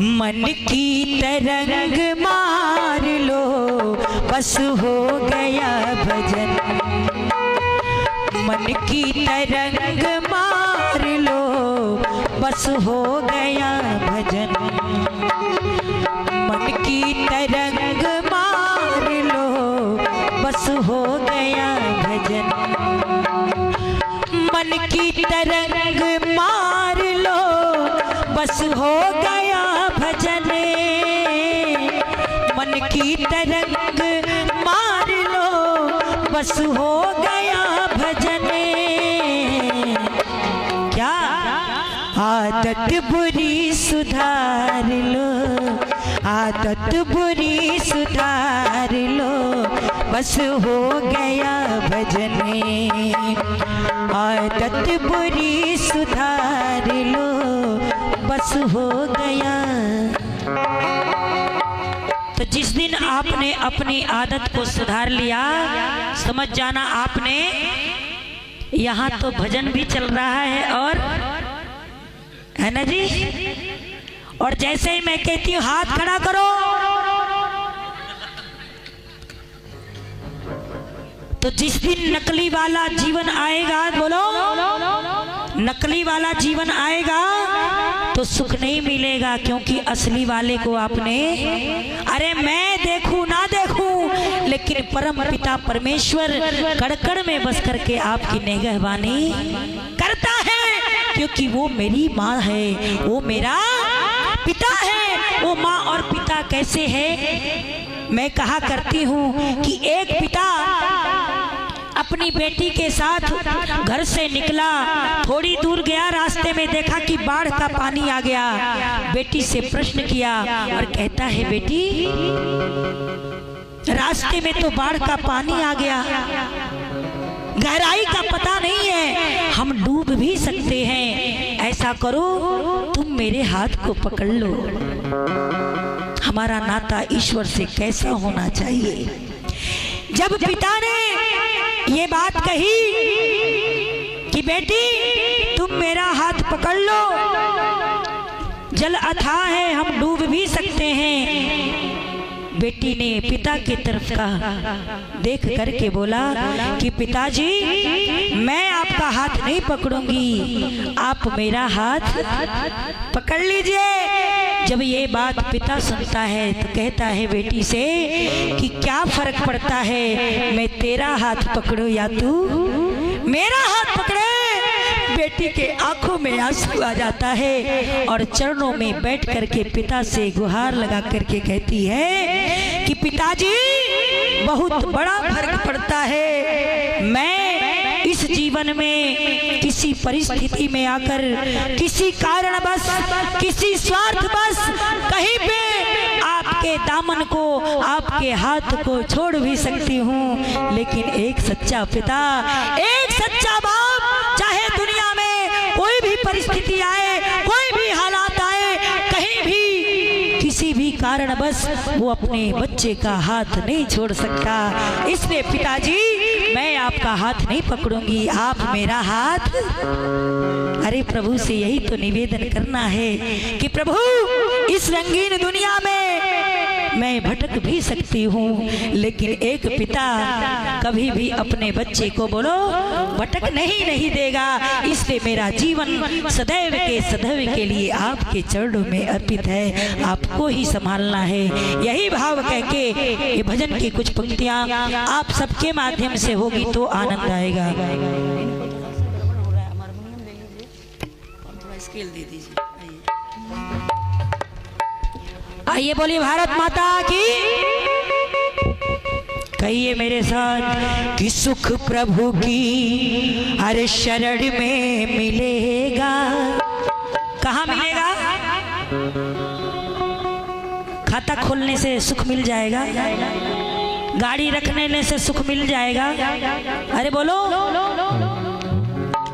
मन की तरंग मार लो बस हो गया भजन। मन की तरंग मार लो बस हो गया भजन। मन की तरंग मार लो बस हो गया भजन। मन की तरंग मार लो बस हो गया भजन। मन की तरंग मार लो बस हो गया भजन। क्या आदत बुरी सुधार लो, आदत बुरी सुधार लो बस हो गया भजन। आदत बुरी सुधार लो बस हो गया। तो जिस दिन आपने अपनी आदत को सुधार लिया, समझ जाना आपने यहाँ तो भजन भी चल रहा है, और है ना जी। और जैसे ही मैं कहती हूँ हाथ खड़ा करो, तो जिस दिन नकली वाला जीवन आएगा, बोलो नकली वाला जीवन आएगा तो सुख नहीं मिलेगा, क्योंकि असली वाले को आपने, अरे मैं देखूं ना देखूं लेकिन परम पिता परमेश्वर कड़कड़ में बस करके आपकी निगहबानी करता है, क्योंकि वो मेरी माँ है, वो मेरा पिता है। वो माँ और पिता कैसे है, मैं कहा करती हूँ कि एक पिता अपनी बेटी के साथ घर से निकला, थोड़ी दूर गया, रास्ते में देखा कि बाढ़ का पानी आ गया। बेटी से प्रश्न किया और कहता है बेटी रास्ते में तो बाढ़ का पानी आ गया, गहराई का पता नहीं है, हम डूब भी सकते हैं, ऐसा करो तुम मेरे हाथ को पकड़ लो। हमारा नाता ईश्वर से कैसा होना चाहिए। जब पिता ने ये बात कही कि बेटी तुम मेरा हाथ पकड़ लो, जल अथाह है, हम डूब भी सकते हैं, बेटी ने पिता की तरफ का देख करके बोला कि पिताजी मैं आपका हाथ नहीं पकड़ूंगी, आप मेरा हाथ पकड़ लीजिए। जब ये बात पिता सुनता है तो कहता है बेटी से कि क्या फर्क पड़ता है, मैं तेरा हाथ पकड़ूं या तू मेरा हाथ पकड़े। बेटी के आंखों में आंसू आ जाता है और चरणों में बैठ करके पिता से गुहार लगा करके कहती है कि पिताजी बहुत बड़ा फर्क पड़ता है, मैं इस जीवन में किसी परिस्थिति में आकर किसी कारणवश किसी स्वार्थवश कहीं पे आपके दामन को आपके हाथ को छोड़ भी सकती हूँ, लेकिन एक सच्चा पिता एक सच्चा बाप चाहे दुनिया में कोई भी परिस्थिति आए, कोई भी हालात आए, कहीं भी किसी भी कारणवश वो अपने बच्चे का हाथ नहीं छोड़ सकता। इसलिए पिताजी मैं आपका हाथ नहीं पकड़ूंगी, आप मेरा हाथ। अरे प्रभु से यही तो निवेदन करना है कि प्रभु इस रंगीन दुनिया में मैं भटक भी सकती हूँ, लेकिन एक पिता कभी भी अपने बच्चे को बोलो भटक नहीं देगा। इसलिए मेरा जीवन सदैव के सदैव के लिए आपके चरणों में अर्पित है, आपको ही संभालना है। यही भाव कह के ये भजन की कुछ पंक्तियाँ आप सबके माध्यम से होगी तो आनंद आएगा। स्केल दे दीजिए। आइए बोलिए भारत माता की। कहिए मेरे साथ कि सुख प्रभु की हर शरण में मिलेगा। कहाँ मिलेगा? खाता खोलने से सुख मिल जाएगा, गाड़ी रखने से सुख मिल जाएगा। अरे बोलो,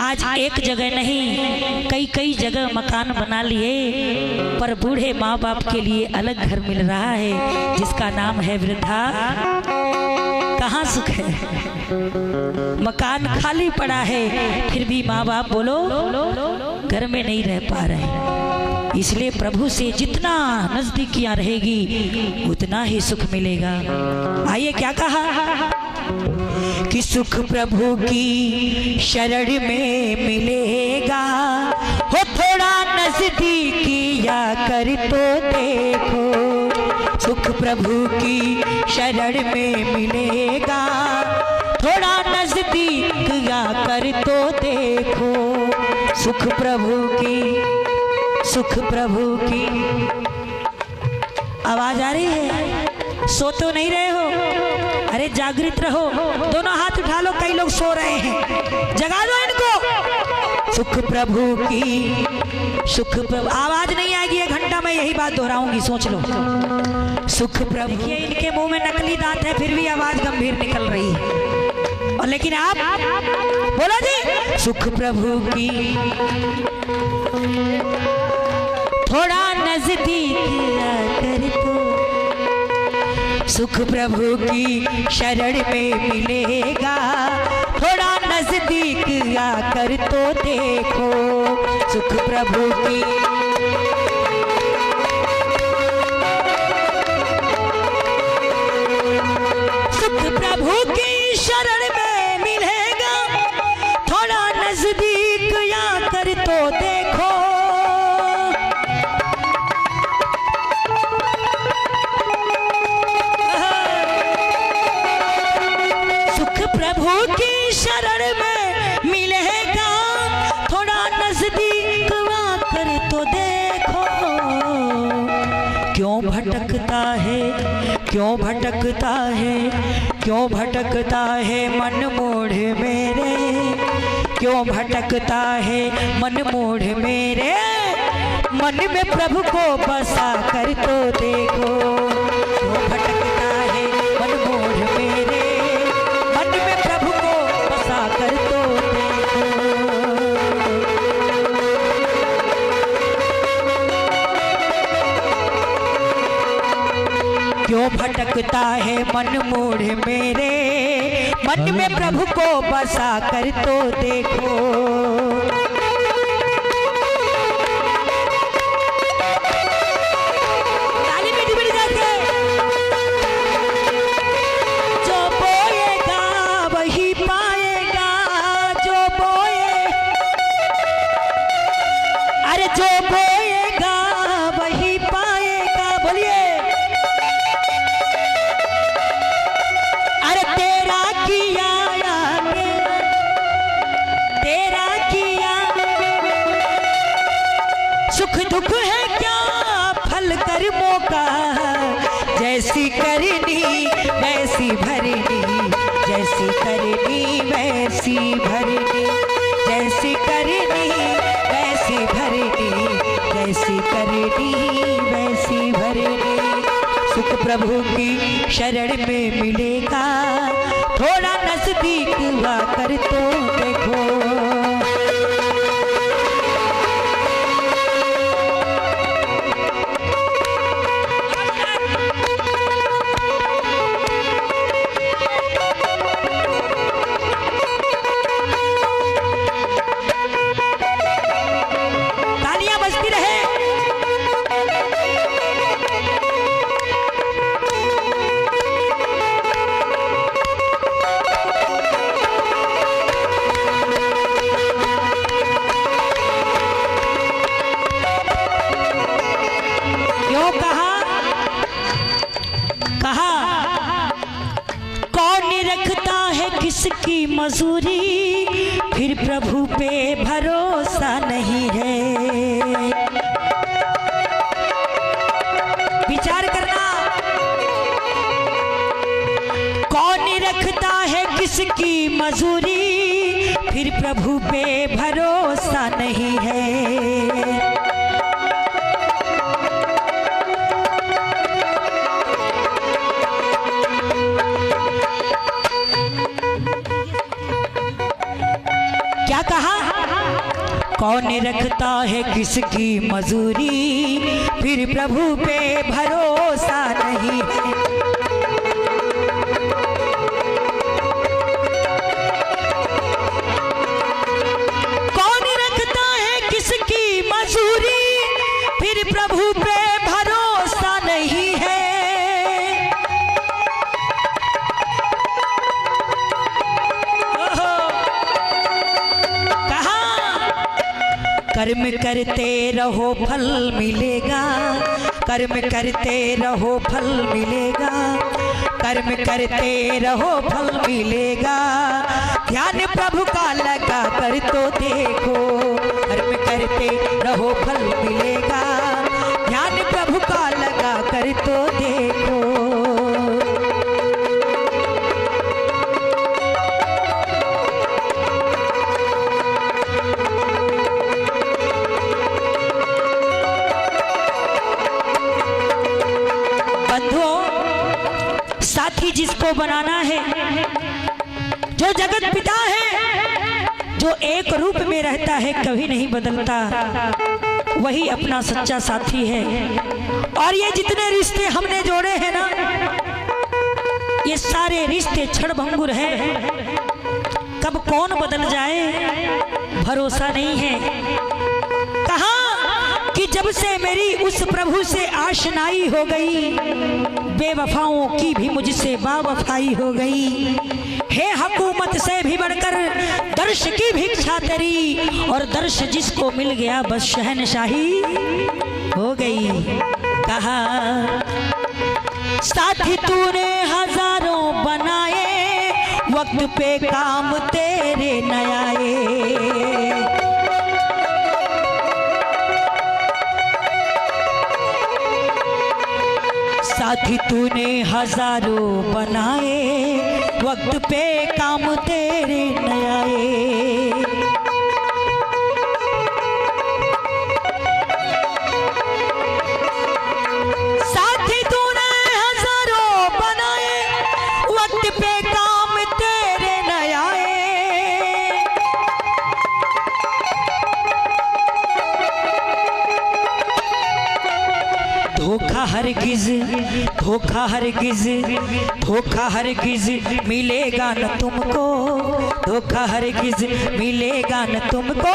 आज एक जगह नहीं कई जगह मकान बना लिए, पर बूढ़े माँ बाप के लिए अलग घर मिल रहा है जिसका नाम है वृद्धा। कहाँ सुख है? मकान खाली पड़ा है, फिर भी माँ बाप बोलो घर में नहीं रह पा रहे। इसलिए प्रभु से जितना नजदीकियां रहेगी उतना ही सुख मिलेगा। आइए क्या कहा कि सुख प्रभु की शरण में मिलेगा, हो थोड़ा नजदीकिया कर तो देखो। सुख प्रभु की शरण में मिलेगा, थोड़ा नजदीकिया कर तो देखो। सुख प्रभु की आवाज आ रही है? सो तो नहीं रहे हो? अरे जागृत रहो, दोनों हाथ उठा लो, कई लोग सो रहे हैं, जगा दो इनको। सुख प्रभु आवाज नहीं आएगी 1 घंटा में यही बात दोहराऊंगी, सोच लो। सुख प्रभु, इनके मुंह में नकली दांत है फिर भी आवाज गंभीर निकल रही है, और लेकिन आप बोलो जी सुख प्रभु की थोड़ा नजदीक आकर तो। सुख प्रभु की शरण में मिलेगा, थोड़ा नजदीक आकर तो देखो। सुख प्रभु की शरण में मिलेगा, थोड़ा नजदीक आकर तो देखो। सुख प्रभु की शरण में मिलेगा, थोड़ा नजदीक आकर तो देखो। क्यों भटकता है, क्यों भटकता है, क्यों भटकता है मन मोड़ मेरे, क्यों भटकता है मन मोड़ मेरे। मन में प्रभु को बसा कर तो देखो। क्यों भटकता है मन मोड़ मेरे, मन में प्रभु को बसा कर तो देखो। क्यों भटकता है मन मोड़ मेरे, मन में प्रभु को बसा कर तो देखो। ताली मीठी मीठी जाके। जो बोएगा वही पाएगा, जो बोए, अरे जो बोएगा वही पाएगा। बोलिए सुख दुख है क्या फल कर्मों का, जैसी करनी वैसी भरनी, जैसी करनी वैसी भरनी, जैसी करनी वैसी भरनी, जैसी करनी वैसी भरनी। सुख प्रभु की शरण में मिलेगा, थोड़ा नजदीक आकर तो देखो। किसकी मजूरी, फिर प्रभु पे भरोसा नहीं है। विचार करना, कौन रखता है किसकी मजूरी, फिर प्रभु पे भरोसा नहीं है। क्या कहा? कौन रखता है किसकी मजूरी, फिर प्रभु पे भरोसा नहीं है। कौन रखता है किसकी मजूरी, फिर कर्म करते रहो फल मिलेगा, कर्म करते रहो फल मिलेगा, कर्म करते रहो फल मिलेगा। ध्यान प्रभु का लगा कर तो देखो, कर्म करते रहो फल मिलेगा, ध्यान प्रभु का लगा कर तो देखो। साथी जिसको बनाना है, जो जगत पिता है, जो एक रूप में रहता है, कभी नहीं बदलता, वही अपना सच्चा साथी है। और ये जितने रिश्ते हमने जोड़े हैं ना, ये सारे रिश्ते क्षणभंगुर हैं। कब कौन बदल जाए भरोसा नहीं है। कहा कि जब से मेरी उस प्रभु से आशनाई हो गई, बेवफाओं की भी मुझसे बावफाई हो गई। हे हुकूमत से भी बढ़कर दर्श की भिक्षा तेरी, और दर्श जिसको मिल गया बस शहनशाही हो गई। कहा साथी तूने हजारों बनाए, वक्त पे काम तेरे न आए। साथी तूने हजारों बनाए, वक्त पे काम तेरे न आए। साथी तूने हजारों बनाए, वक्त पे काम तेरे न आए। धोखा हरगिज, धोखा हरगिज, धोखा हरगिज मिलेगा न तुमको, धोखा हरगिज मिलेगा न तुमको।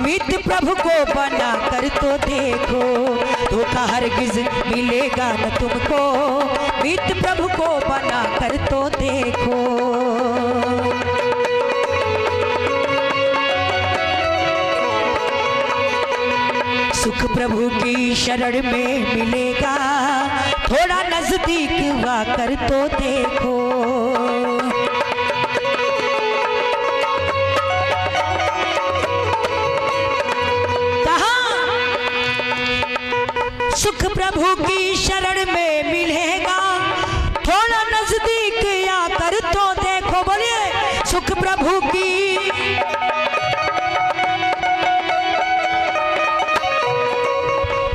मित्र प्रभु को बना कर तो देखो, धोखा हरगिज मिलेगा न तुमको। मित्र प्रभु को बना कर तो देखो। सुख प्रभु की शरण में मिलेगा, थोड़ा नजदीक आकर तो देखो। कहा सुख प्रभु की शरण में मिलेगा, थोड़ा नजदीक आकर तो देखो। बोलिए सुख प्रभु की,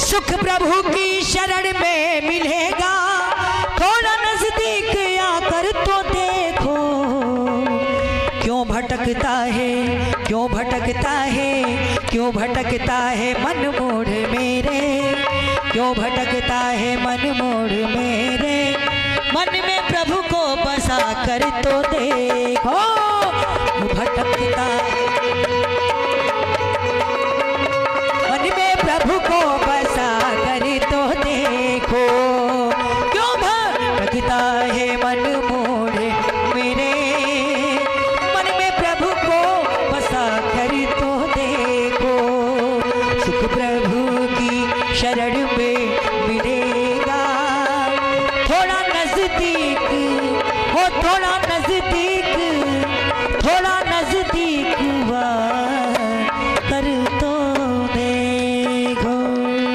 सुख प्रभु की शरण में मिलेगा, थोड़ा नजदीक आकर तो देखो। क्यों भटकता है, क्यों भटकता है, क्यों भटकता है मन मोड़ मेरे, क्यों भटकता है मन मोड़ मेरे। मन में प्रभु को बसा कर तो देखो, भटकता है मन में प्रभु को बसा कर तो देखो। क्यों भटकता है मन मोड़ मेरे, मन में प्रभु को बसा कर तो देखो। सुख प्रभु की शरण में मिलेगा, थोड़ा नजदीक हो, थोड़ा नजदीक